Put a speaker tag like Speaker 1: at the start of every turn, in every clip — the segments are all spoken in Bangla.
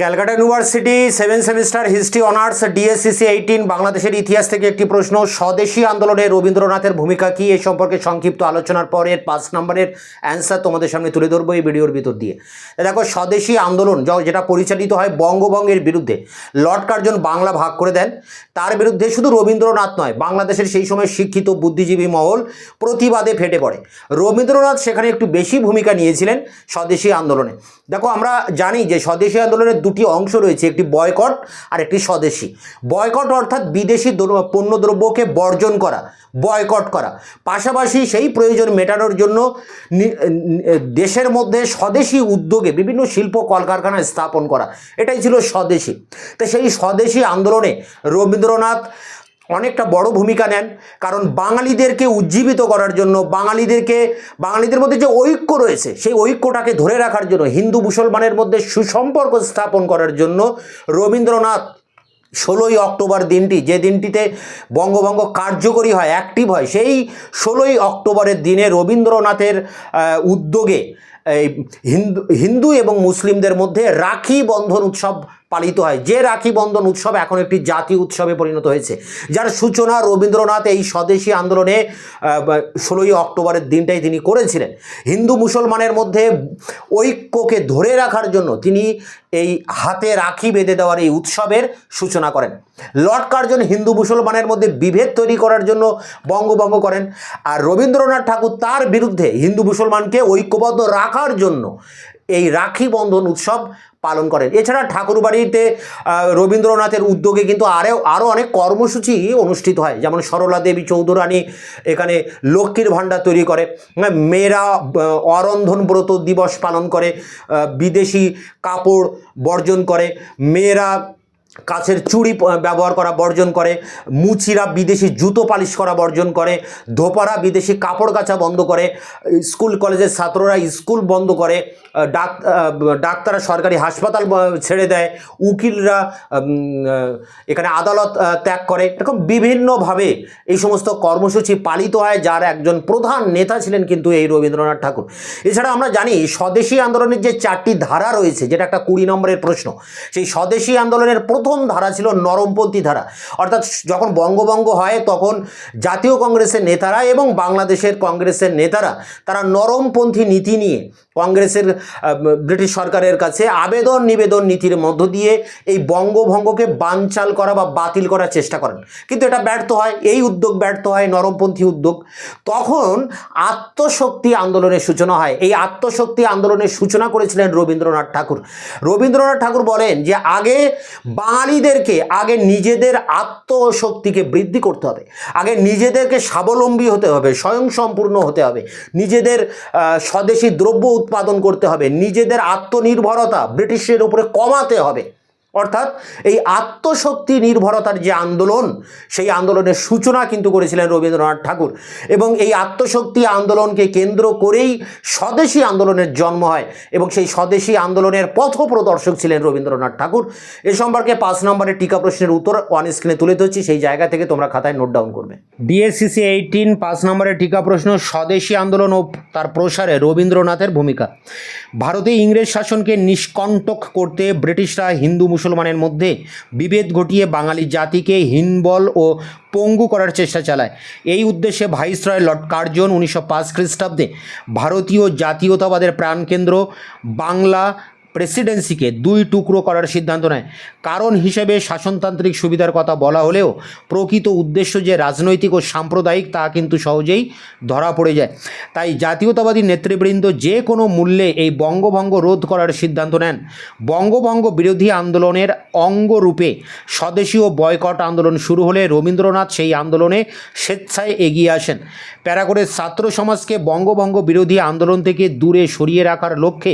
Speaker 1: Calcutta university 7 semester history honours DSCC 18 বাংলাদেশের ইতিহাস থেকে একটি প্রশ্ন। স্বদেশী আন্দোলনে রবীন্দ্রনাথের ভূমিকা কি, এ সম্পর্কে সংক্ষিপ্ত আলোচনার পরের 5 নম্বরের অ্যান্সার তোমাদের সামনে তুলে ধরবো এই ভিডিওর ভিতর দিয়ে। দেখো, স্বদেশী আন্দোলন যেটা পরিচালিত হয় বঙ্গভঙ্গের বিরুদ্ধে, লর্ড কার্জন বাংলা ভাগ করে দেন। তার বিরুদ্ধে শুধু রবীন্দ্রনাথ নয়, বাংলাদেশের সেই সময় শিক্ষিত বুদ্ধিজীবী মহল প্রতিবাদে ফেটে পড়ে। রবীন্দ্রনাথ সেখানে একটু বেশি ভূমিকা নিয়েছিলেন স্বদেশী আন্দোলনে। দেখো, আমরা জানি যে স্বদেশী আন্দোলনের দুটি অংশ রয়েছে, একটি বয়কট আর একটি স্বদেশী। বয়কট অর্থাৎ বিদেশি পণ্যদ্রব্যকে বর্জন করা, বয়কট করা। পাশাপাশি সেই প্রয়োজন মেটানোর জন্য দেশের মধ্যে স্বদেশী উদ্যোগে বিভিন্ন শিল্প কলকারখানা স্থাপন করা, এটাই ছিল স্বদেশী। তো সেই স্বদেশী আন্দোলনে রবীন্দ্রনাথ অনেকটা বড় ভূমিকা নেন, কারণ বাঙালিদেরকে উজ্জীবিত করার জন্য, বাঙালিদের মধ্যে যে ঐক্য রয়েছে সেই ঐক্যটাকে ধরে রাখার জন্য, হিন্দু মুসলমানের মধ্যে সুসম্পর্ক স্থাপন করার জন্য রবীন্দ্রনাথ 16ই অক্টোবর দিনটি, যে দিনটিতে বঙ্গভঙ্গ কার্যকরী হয়, অ্যাক্টিভ হয়, সেই 16ই অক্টোবরের দিনে রবীন্দ্রনাথের উদ্যোগে হিন্দু এবং মুসলিমদের মধ্যে রাখি বন্ধন উৎসব পালিত হয়। যে রাখি বন্ধন উৎসব এখন একটি জাতীয় উৎসবে পরিণত হয়েছে, যার সূচনা রবীন্দ্রনাথ এই স্বদেশী আন্দোলনে 16ই অক্টোবরের দিনটাই তিনি করেছিলেন। হিন্দু মুসলমানের মধ্যে ঐক্যকে ধরে রাখার জন্য তিনি এই হাতে রাখি বেঁধে দেওয়ার এই উৎসবের সূচনা করেন। লর্ড কার্জন হিন্দু মুসলমানের মধ্যে বিভেদ তৈরি করার জন্য বঙ্গভঙ্গ করেন, আর রবীন্দ্রনাথ ঠাকুর তার বিরুদ্ধে হিন্দু মুসলমানকে ঐক্যবদ্ধ রাখার জন্য এই রাখি বন্ধন উৎসব পালন করেন। এছাড়া ঠাকুরবাড়িতে রবীন্দ্রনাথের উদ্যোগে কিন্তু আরও অনেক কর্মসূচি অনুষ্ঠিত হয়, যেমন সরলা দেবী চৌধুরানী এখানে লক্ষ্মীর ভাণ্ডার তৈরি করে, মেয়েরা অরন্ধন ব্রত দিবস পালন করে, বিদেশি কাপড় বর্জন করে, মেয়েরা কাছের চুড়ি ব্যবহার করা বর্জন করে, মুচিরা বিদেশি জুতো পালিশ করা বর্জন করে, ধোপারা বিদেশি কাপড় কাচা বন্ধ করে, স্কুল কলেজের ছাত্ররা স্কুল বন্ধ করে, ডাক্তাররা সরকারি হাসপাতাল ছেড়ে দেয়, উকিলরা এখানে আদালত ত্যাগ করে। এরকম বিভিন্নভাবে এই সমস্ত কর্মসূচি পালিত হয়, যার একজন প্রধান নেতা ছিলেন কিন্তু এই রবীন্দ্রনাথ ঠাকুর। এছাড়া আমরা জানি স্বদেশী আন্দোলনের যে 4টি ধারা রয়েছে, যেটা একটা 20 নম্বরের প্রশ্ন, সেই স্বদেশী আন্দোলনের প্রথম ধারা ছিল নরমপন্থী ধারা। অর্থাৎ যখন বঙ্গভঙ্গ হয় তখন জাতীয় কংগ্রেসের নেতারা এবং বাংলাদেশের কংগ্রেসের নেতারা তারা নরমপন্থী নীতি নিয়ে কংগ্রেসের ব্রিটিশ সরকারের কাছে আবেদন নিবেদন নীতির মধ্য দিয়ে এই বঙ্গভঙ্গকে বানচাল করা বা বাতিল করার চেষ্টা করেন, কিন্তু এটা ব্যর্থ হয়। এই উদ্যোগ ব্যর্থ হয়, নরমপন্থী উদ্যোগ। তখন আত্মশক্তি আন্দোলনের সূচনা হয়। এই আত্মশক্তি আন্দোলনের সূচনা করেছিলেন রবীন্দ্রনাথ ঠাকুর। রবীন্দ্রনাথ ঠাকুর বলেন যে বাঙালিদেরকে আগে নিজেদের আত্মশক্তিকে বৃদ্ধি করতে হবে, আগে নিজেদেরকে স্বাবলম্বী হতে হবে, স্বয়ংসম্পূর্ণ হতে হবে, নিজেদের স্বদেশী দ্রব্য উৎপাদন করতে হবে, নিজেদের আত্মনির্ভরতা ব্রিটিশের উপরে কমাতে হবে। অর্থাৎ এই আত্মশক্তি নির্ভরতার যে আন্দোলন, সেই আন্দোলনের সূচনা কিন্তু করেছিলেন রবীন্দ্রনাথ ঠাকুর, এবং এই আত্মশক্তি আন্দোলনকে কেন্দ্র করেই স্বদেশী আন্দোলনের জন্ম হয়, এবং সেই স্বদেশী আন্দোলনের পথপ্রদর্শক ছিলেন রবীন্দ্রনাথ ঠাকুর। এ সম্পর্কে 5 নম্বরের টিকা প্রশ্নের উত্তর অন স্ক্রিনে তুলে ধরছি, সেই জায়গা থেকে তোমরা খাতায় নোট ডাউন করবে। ডিএসসিসি 18 5 নম্বরের টিকা প্রশ্ন, স্বদেশী আন্দোলন ও তার প্রসারে রবীন্দ্রনাথের ভূমিকা। ভারতে ইংরেজ শাসনকে নিষ্কণ্টক করতে ব্রিটিশরা হিন্দু মুসলমানের মধ্যে বিভেদ ঘটিয়ে বাঙালি জাতিকে হীনবল ও পঙ্গু করার চেষ্টা চালায়। এই উদ্দেশ্যে ভাইসরয় লর্ড কার্জন 1905 খ্রিস্টাব্দে ভারতীয় জাতীয়তাবাদের প্রাণকেন্দ্র বাংলা প্রেসিডেন্সিকে 2 টুকরো করার সিদ্ধান্ত নেয়। কারণ হিসেবে শাসনতান্ত্রিক সুবিধার কথা বলা হলেও প্রকৃত উদ্দেশ্য যে রাজনৈতিক ও সাম্প্রদায়িক তা কিন্তু সহজেই ধরা পড়ে যায়। তাই জাতীয়তাবাদী নেতৃবৃন্দ যে কোনো মূল্যে এই বঙ্গভঙ্গ রোধ করার সিদ্ধান্ত নেন। বঙ্গভঙ্গ বিরোধী আন্দোলনের অঙ্গরূপে স্বদেশী ও বয়কট আন্দোলন শুরু হলে রবীন্দ্রনাথ সেই আন্দোলনে স্বেচ্ছায় এগিয়ে আসেন। প্যারাগড়ের ছাত্র সমাজকে বঙ্গভঙ্গ বিরোধী আন্দোলন থেকে দূরে সরিয়ে রাখার লক্ষ্যে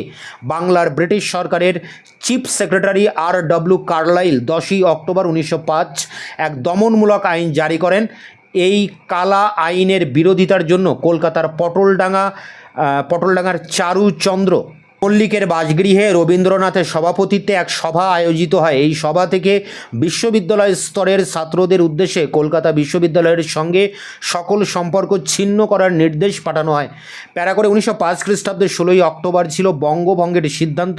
Speaker 1: বাংলার ব্রিটিশ সরকারের চিফ সেক্রেটারি R.W. কার্লাইল 10ই অক্টোবর 1905 এক দমনমূলক আইন জারি করেন। এই কালা আইনের বিরোধিতার জন্য কলকাতার পটলডাঙ্গার চারুচন্দ্র মল্লিকের বাসগৃহে রবীন্দ্রনাথের সভাপতিত্বে এক সভা আয়োজিত হয়। এই সভা থেকে বিশ্ববিদ্যালয় স্তরের ছাত্রদের উদ্দেশ্যে কলকাতা বিশ্ববিদ্যালয়ের সঙ্গে সকল সম্পর্ক ছিন্ন করার নির্দেশ পাঠানো হয়। প্যারা করে 1905 খ্রিস্টাব্দের 16ই অক্টোবর ছিল বঙ্গভঙ্গের সিদ্ধান্ত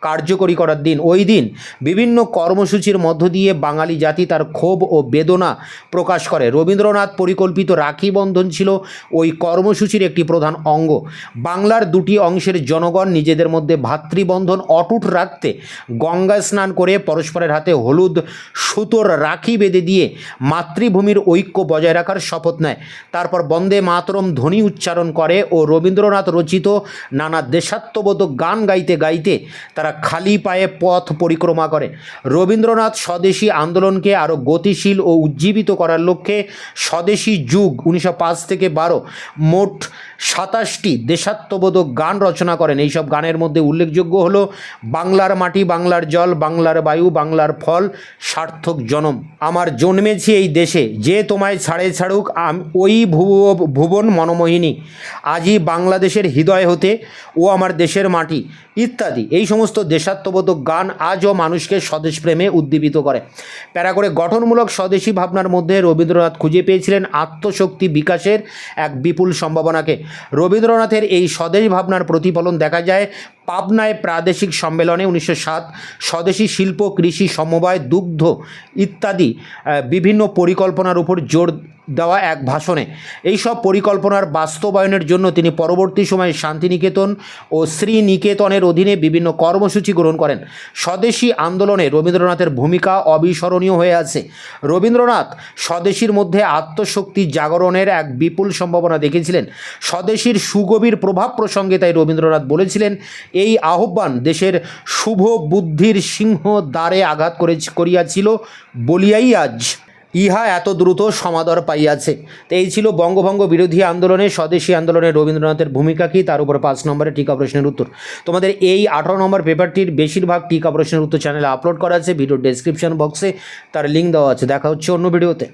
Speaker 1: কার্যকরী করার দিন। ওই দিন বিভিন্ন কর্মসূচির মধ্য দিয়ে বাঙালি জাতি তার ক্ষোভ ও বেদনা প্রকাশ করে। রবীন্দ্রনাথ পরিকল্পিত রাখি বন্ধন ছিল ওই কর্মসূচির একটি প্রধান অঙ্গ। বাংলার দুটি অংশের জনগণ নিজেদের মধ্যে ভাতৃবন্ধন অটুট রাখতে গঙ্গা স্নান করে পরস্পরের হাতে হলুদ সুতোর রাখি বেঁধে দিয়ে মাতৃভূমির ঐক্য বজায় রাখার শপথ নেয়। তারপর বন্দে মাতরম ধ্বনি উচ্চারণ করে ও রবীন্দ্রনাথ রচিত নানা দেশাত্মবোধক গান গাইতে গাইতে তারা খালি পায়ে পথ পরিক্রমা করে। রবীন্দ্রনাথ স্বদেশী আন্দোলনকে আরও গতিশীল ও উজ্জীবিত করার লক্ষ্যে স্বদেশী যুগ 1905 থেকে 12 মোট 27টি দেশাত্মবোধক গান রচনা করেন। এইসব গানের মধ্যে উল্লেখযোগ্য হলো বাংলার মাটি, বাংলার জল, বাংলার বায়ু, বাংলার ফল, সার্থক জনম, আমার জন্মেছি এই দেশে, যে তোমায় ছাড়ে ছাড়ুক ওই ভুবন মনমোহিনী, আজই বাংলাদেশের হৃদয় হতে ও আমার দেশের মাটি ইত্যাদি। এই সমস্ত দেশাত্মবোধক গান আজও মানুষকে স্বদেশ প্রেমে উদ্দীপিত করে। প্যারা করে গঠনমূলক স্বদেশী ভাবনার মধ্যে রবীন্দ্রনাথ খুঁজে পেয়েছিলেন আত্মশক্তি বিকাশের এক বিপুল সম্ভাবনাকে। রবীন্দ্রনাথের এই স্বদেশ ভাবনার প্রতিফলন দেখা যায় পাবনায় প্রাদেশিক সম্মেলনে 1907 স্বদেশী শিল্প, কৃষি, সমবায়, দুগ্ধ ইত্যাদি বিভিন্ন পরিকল্পনার উপর জোর দেওয়া এক ভাষণে। এইসব পরিকল্পনার বাস্তবায়নের জন্য তিনি পরবর্তী সময়ে শান্তিনিকেতন ও শ্রীনিকেতনের অধীনে বিভিন্ন কর্মসূচি গ্রহণ করেন। স্বদেশী আন্দোলনে রবীন্দ্রনাথের ভূমিকা অবিস্মরণীয় হয়ে আছে। রবীন্দ্রনাথ স্বদেশীর মধ্যে আত্মশক্তি জাগরণের এক বিপুল সম্ভাবনা দেখেছিলেন। স্বদেশীর সুগভীর প্রভাব প্রসঙ্গে তাই রবীন্দ্রনাথ বলেছিলেন, এই আহ্বান দেশের শুভ বুদ্ধির সিংহ দ্বারে আঘাত করিয়াছিল বলিয়াই আজ ইহা এত দ্রুত সমাদর পাইয়াছে। তো এই ছিল বঙ্গভঙ্গ বিরোধী আন্দোলনে স্বদেশী আন্দোলনে রবীন্দ্রনাথের ভূমিকা কী, তার উপরে 5 নম্বরে টিকা প্রশ্নের উত্তর। তোমাদের এই 18 নম্বর পেপারটির বেশিরভাগ টিকা প্রশ্নের উত্তর চ্যানেলে আপলোড করা আছে, ভিডিও ডেসক্রিপশন বক্সে তার লিঙ্ক দেওয়া আছে। দেখা হচ্ছে অন্য ভিডিওতে।